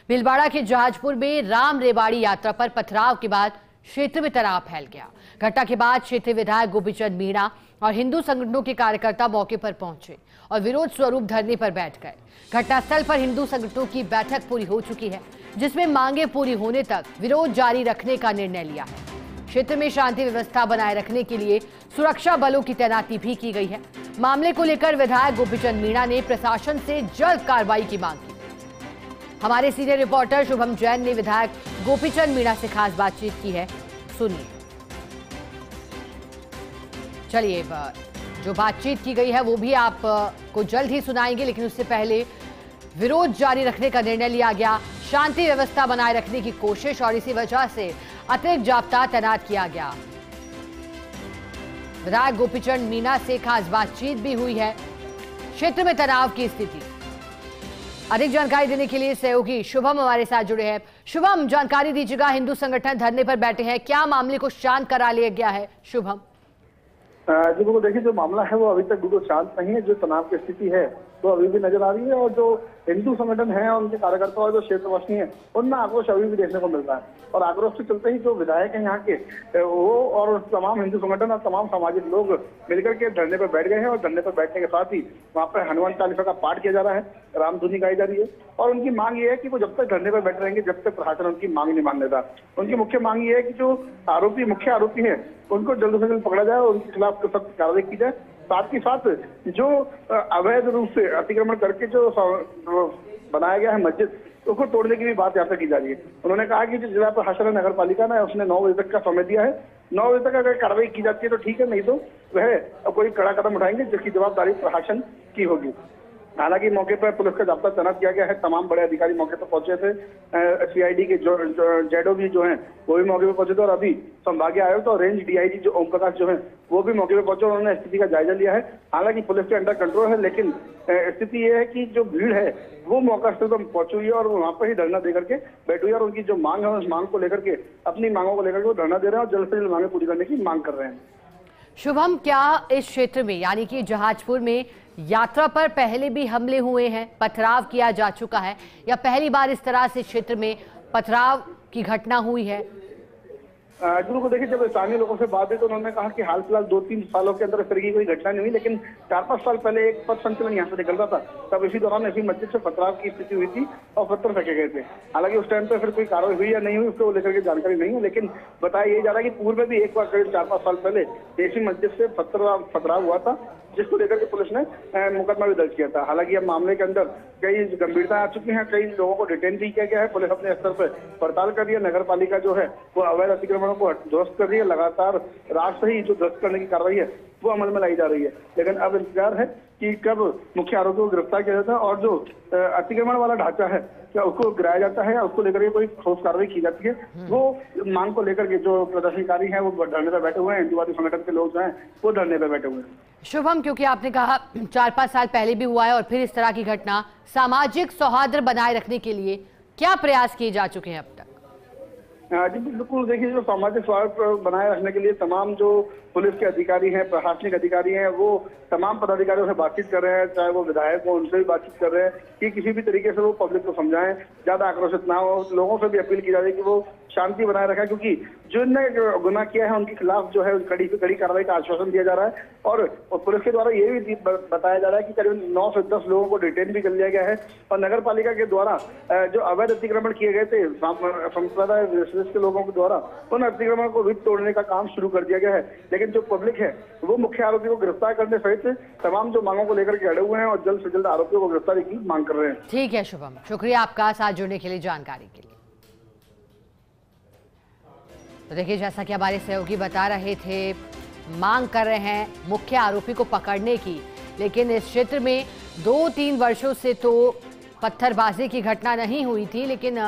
भीलवाड़ा के जहाजपुर में राम रेवाड़ी यात्रा पर पथराव के बाद क्षेत्र में तनाव फैल गया। घटना के बाद क्षेत्रीय विधायक गोपीचंद मीणा और हिंदू संगठनों के कार्यकर्ता मौके पर पहुंचे और विरोध स्वरूप धरने पर बैठ गए। घटनास्थल पर हिंदू संगठनों की बैठक पूरी हो चुकी है, जिसमें मांगे पूरी होने तक विरोध जारी रखने का निर्णय लिया है। क्षेत्र में शांति व्यवस्था बनाए रखने के लिए सुरक्षा बलों की तैनाती भी की गई है। मामले को लेकर विधायक गोपीचंद मीणा ने प्रशासन से जल्द कार्रवाई की मांग की। हमारे सीनियर रिपोर्टर शुभम जैन ने विधायक गोपीचंद मीणा से खास बातचीत की है, सुनिए। चलिए, जो बातचीत की गई है वो भी आपको जल्द ही सुनाएंगे, लेकिन उससे पहले विरोध जारी रखने का निर्णय लिया गया। शांति व्यवस्था बनाए रखने की कोशिश और इसी वजह से अतिरिक्त जाब्ता तैनात किया गया। विधायक गोपीचंद मीणा से खास बातचीत भी हुई है। क्षेत्र में तनाव की स्थिति, अधिक जानकारी देने के लिए सहयोगी शुभम हमारे साथ जुड़े हैं। शुभम, जानकारी दीजिएगा। हिंदू संगठन धरने पर बैठे हैं, क्या मामले को शांत करा लिया गया है? शुभम जी बिल्कुल, देखिए जो मामला है वो अभी तक बिल्कुल शांत नहीं है। जो तनाव की स्थिति है वो अभी भी नजर आ रही है और जो हिंदू संगठन है और उनके कार्यकर्ता और जो क्षेत्रवासी हैं उनमें आक्रोश अभी भी देखने को मिल रहा है। और आक्रोश के चलते ही जो विधायक हैं यहाँ के वो और तमाम हिंदू संगठन और तमाम सामाजिक लोग मिलकर के धरने पर बैठ गए हैं। और धरने पर बैठने के साथ ही वहाँ पर हनुमान चालीसा का पाठ किया जा रहा है, रामधुनी गाई जा रही है। और उनकी मांग ये है कि वो जब तक धरने पर बैठे रहेंगे जब तक प्रशासन उनकी मांग नहीं मान लेता। उनकी मुख्य मांग ये है कि जो मुख्य आरोपी है उनको जल्द से जल्द पकड़ा जाए और उनके खिलाफ सख्त कार्रवाई की जाए। साथ ही साथ जो अवैध रूप से अतिक्रमण करके जो बनाया गया है मस्जिद, उसको तोड़ने की भी बात यहाँ पे की जा रही है। उन्होंने कहा कि जो जिला प्रशासन नगर पालिका ने उसने 9 बजे तक का समय दिया है। 9 बजे तक अगर कार्रवाई की जाती है तो ठीक है, नहीं तो वह कोई कड़ा कदम उठाएंगे जिसकी जवाबदारी प्रशासन की होगी। हालांकि मौके पर पुलिस का जाब्ता तैनात किया गया है। तमाम बड़े अधिकारी मौके पर पहुंचे थे। सीआईडी के जो जेडो भी जो हैं वो भी मौके पर पहुंचे थे और अभी संभागीय आयुक्त और रेंज डीआईजी जो ओम प्रकाश जो है वो भी मौके पर पहुंचे। उन्होंने स्थिति का जायजा लिया है। हालांकि पुलिस के अंडर कंट्रोल है, लेकिन स्थिति ये है कि जो भीड़ है वो मौका स्थल पर पहुंची हुई है और वहाँ पर ही धरना देकर के बैठी हुई है। और उनकी जो मांग है उस मांग को लेकर के, अपनी मांगों को लेकर के वो धरना दे रहे हैं और जल्द से जल्द मांगे पूरी करने की मांग कर रहे हैं। शुभम, क्या इस क्षेत्र में यानी कि जहाजपुर में यात्रा पर पहले भी हमले हुए हैं, पथराव किया जा चुका है, या पहली बार इस तरह से क्षेत्र में पथराव की घटना हुई है? गुरु को देखिए, जब स्थानीय लोगों से बात हुई तो उन्होंने कहा कि हाल फिलहाल 2-3 सालों के अंदर इस तरह की कोई घटना नहीं हुई, लेकिन 4-5 साल पहले एक पथ संचलन यहाँ से निकल रहा था, तब इसी दौरान ऐसी मस्जिद से पथराव की स्थिति हुई थी और पत्थर फेंके गए थे। हालांकि उस टाइम पे फिर कोई कार्रवाई हुई या नहीं हुई उसको लेकर के जानकारी नहीं है, लेकिन बताया यही जा रहा है कि पूर्व में भी एक बार करीब 4-5 साल पहले ऐसी मस्जिद से पथराव हुआ था, जिसको लेकर के पुलिस ने मुकदमा भी दर्ज किया था। हालांकि अब मामले के अंदर कई गंभीरता आ चुकी है, कई लोगों को डिटेन भी किया गया है। पुलिस अपने स्तर पर पड़ताल कर रही है। नगर पालिका जो है वो अवैध अतिक्रमणों को ध्वस्त कर रही है। लगातार रात से ही जो ध्वस्त करने की कार्रवाई है वो अमल में लाई जा रही है। लेकिन अब इंतजार है कि कब मुख्य आरोपी को गिरफ्तार किया जाता है और जो अतिक्रमण वाला ढांचा है क्या उसको गिराया जाता है या उसको लेकर के कोई ठोस कार्रवाई की जाती है। वो मांग को लेकर के जो प्रदर्शनकारी हैं वो धरने पर बैठे हुए हैं। हिंदुवादी संगठन के लोग जो हैं वो धरने पर बैठे हुए हैं। शुभम, क्योंकि आपने कहा 4-5 साल पहले भी हुआ है और फिर इस तरह की घटना, सामाजिक सौहार्द बनाए रखने के लिए क्या प्रयास किए जा चुके हैं अब तक? जी बिल्कुल, देखिए जो सामाजिक सौहार्द बनाए रखने के लिए तमाम जो पुलिस के अधिकारी हैं, प्रशासनिक अधिकारी हैं, वो तमाम पदाधिकारियों से बातचीत कर रहे हैं, चाहे वो विधायक हो उनसे भी बातचीत कर रहे हैं कि किसी भी तरीके से वो पब्लिक को समझाएं, ज्यादा आक्रोशित ना हो। लोगों से भी अपील की जा रही है कि वो शांति बनाए रखें, क्योंकि जिनने गुनाह किया है उनके खिलाफ जो है कड़ी कार्रवाई का आश्वासन दिया जा रहा है। और पुलिस के द्वारा ये भी बताया जा रहा है कि करीब 9 से 10 लोगों को डिटेन भी कर लिया गया है। और नगर पालिका के द्वारा जो अवैध अतिक्रमण किए गए थे संप्रदाय के लोगों के द्वारा, उन अतिक्रमण को भी तोड़ने का काम शुरू कर दिया गया है। लेकिन जो पब्लिक है वो मुख्य आरोपी को गिरफ्तार करने सहित तमाम जो मांगों को लेकर के अड़े हुए हैं और जल्द से जल्द आरोपियों को गिरफ्तारी की मांग कर रहे हैं। ठीक है शुभम, शुक्रिया आपका साथ जुड़ने के लिए, जानकारी के लिए। तो देखिए, जैसा कि हमारे सहयोगी बता रहे थे, मांग कर रहे हैं मुख्य आरोपी को पकड़ने की, लेकिन इस क्षेत्र में 2-3 वर्षों से तो पत्थरबाजी की घटना नहीं हुई थी, लेकिन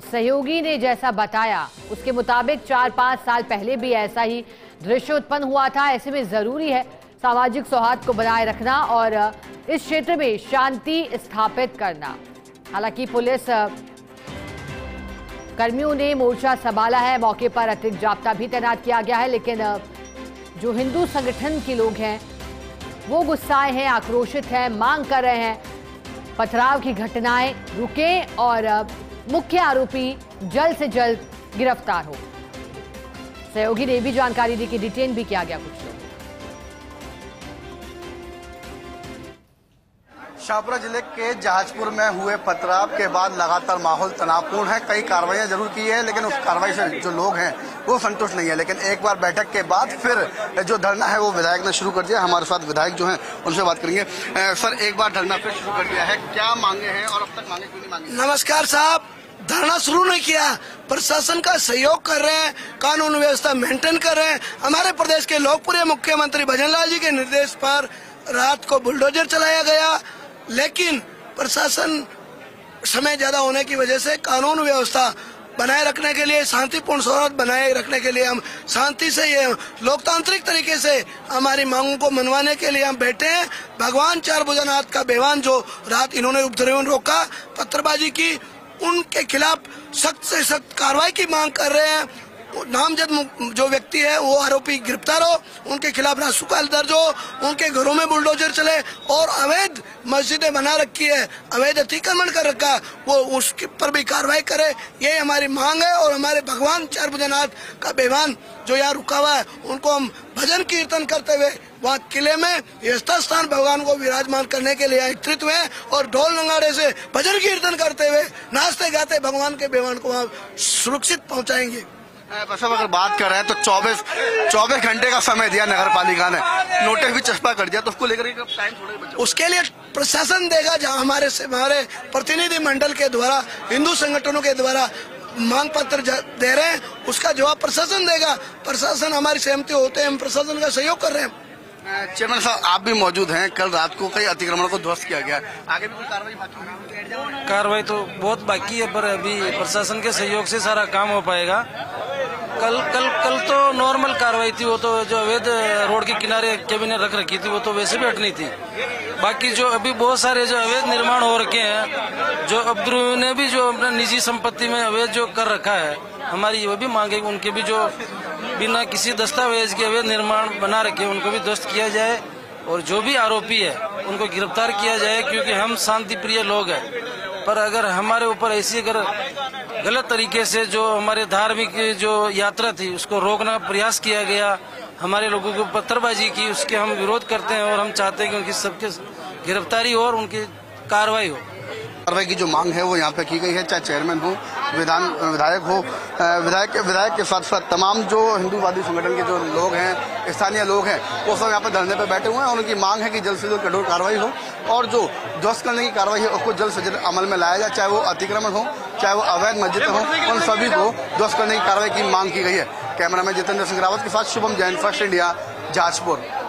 सहयोगी ने जैसा बताया उसके मुताबिक 4-5 साल पहले भी ऐसा ही दृश्य उत्पन्न हुआ था। ऐसे में जरूरी है सामाजिक सौहार्द को बनाए रखना और इस क्षेत्र में शांति स्थापित करना। हालांकि पुलिस कर्मियों ने मोर्चा संभाला है, मौके पर अतिरिक्त जाब्ता भी तैनात किया गया है, लेकिन जो हिंदू संगठन के लोग हैं वो गुस्साए हैं, आक्रोशित हैं, मांग कर रहे हैं पथराव की घटनाएं रुकें और मुख्य आरोपी जल्द से जल्द गिरफ्तार हो। सहयोगी ने भी जानकारी दी कि डिटेन भी किया गया कुछ लोग। शाहपुरा जिले के जहाजपुर में हुए पथराव के बाद लगातार माहौल तनावपूर्ण है। कई कार्रवाइयां जरूर की है, लेकिन उस कार्रवाई से जो लोग हैं वो संतुष्ट नहीं है। लेकिन एक बार बैठक के बाद फिर जो धरना है वो विधायक ने शुरू कर दिया। हमारे साथ विधायक जो हैं उनसे बात करेंगे। सर, एक बार धरना फिर शुरू कर दिया है, क्या मांगे हैं और अब तक मांगे क्यों नहीं मांगे? नमस्कार साहब, धरना शुरू नहीं किया, प्रशासन का सहयोग कर रहे हैं, कानून व्यवस्था मेंटेन कर रहे हैं। हमारे प्रदेश के लोकप्रिय मुख्यमंत्री भजनलाल जी के निर्देश पर रात को बुलडोजर चलाया गया, लेकिन प्रशासन समय ज्यादा होने की वजह से कानून व्यवस्था बनाए रखने के लिए, शांतिपूर्ण शौहरत बनाए रखने के लिए हम शांति से ये लोकतांत्रिक तरीके से हमारी मांगों को मनवाने के लिए हम बैठे हैं। भगवान चार भुजनाथ का बेवान जो रात इन्होंने उपद्रवियों रोका, पत्थरबाजी की, उनके खिलाफ सख्त से सख्त कार्रवाई की मांग कर रहे हैं। नामजद जो व्यक्ति है वो आरोपी गिरफ्तार हो, उनके खिलाफ रासुकाल दर्ज हो, उनके घरों में बुलडोजर चले और अवैध मस्जिदें बना रखी है, अवैध अतिक्रमण कर रखा, वो उसके पर भी कार्रवाई करे, ये हमारी मांग है। और हमारे भगवान चार भुजनाथ का बेवान जो यहाँ रुका हुआ है, उनको हम भजन कीर्तन करते हुए वहाँ किले में यथास्थान भगवान को विराजमान करने के लिए एकत्रित हुए और ढोल नगाड़े से भजन कीर्तन करते हुए नाचते गाते भगवान के बेवान को वहाँ सुरक्षित पहुँचाएंगे। बस अब अगर बात कर रहे हैं तो 24 घंटे का समय दिया नगर पालिका ने, नोटिस भी चस्पा कर दिया, तो उसको लेकर टाइम थोड़ा बचा। उसके लिए प्रशासन देगा, जहाँ हमारे प्रतिनिधि मंडल के द्वारा, हिंदू संगठनों के द्वारा मांग पत्र दे रहे हैं, उसका जवाब प्रशासन देगा। प्रशासन हमारी सहमति होते हैं, हम प्रशासन का सहयोग कर रहे हैं। चेयरमैन साहब, आप भी मौजूद हैं। कल रात को कई अतिक्रमण को ध्वस्त किया गया, आगे भी कोई कार्रवाई बाकी है? कार्रवाई तो बहुत बाकी है, पर अभी प्रशासन के सहयोग से सारा काम हो पाएगा। कल तो नॉर्मल कार्रवाई थी, वो तो जो अवैध रोड के किनारे कैबिनेट रख रखी थी वो तो वैसे भी हटनी थी। बाकी जो अभी बहुत सारे जो अवैध निर्माण हो रखे हैं, जो अब्दुल ने भी जो अपना निजी संपत्ति में अवैध जो कर रखा है, हमारी वो भी मांगे उनके भी जो बिना किसी दस्तावेज के अवैध निर्माण बना रखे उनको भी ध्वस्त किया जाए और जो भी आरोपी है उनको गिरफ्तार किया जाए, क्योंकि हम शांति प्रिय लोग हैं। पर अगर हमारे ऊपर ऐसी अगर गलत तरीके से जो हमारे धार्मिक जो यात्रा थी उसको रोकना प्रयास किया गया, हमारे लोगों को पत्थरबाजी की, उसके हम विरोध करते हैं और हम चाहते हैं कि उनकी सबके गिरफ्तारी हो और उनकी कार्रवाई हो। कार्रवाई की जो मांग है वो यहाँ पे की गई है, चाहे चेयरमैन हो, विधायक हो, विधायक के साथ साथ तमाम जो हिंदूवादी संगठन के जो लोग हैं, स्थानीय लोग हैं, वो सब यहाँ पे धरने पे बैठे हुए हैं और उनकी मांग है कि जल्द से जल्द कठोर कार्रवाई हो और जो ध्वस्त करने की कार्रवाई है उसको जल्द से जल्द अमल में लाया जाए, चाहे वो अतिक्रमण हो, चाहे वो अवैध मस्जिदें हो, उन सभी को ध्वस्त करने की कार्रवाई की मांग की गई है। कैमरामैन जितेंद्र सिंह रावत के साथ शुभम जैन, फर्स्ट इंडिया, जहाजपुर।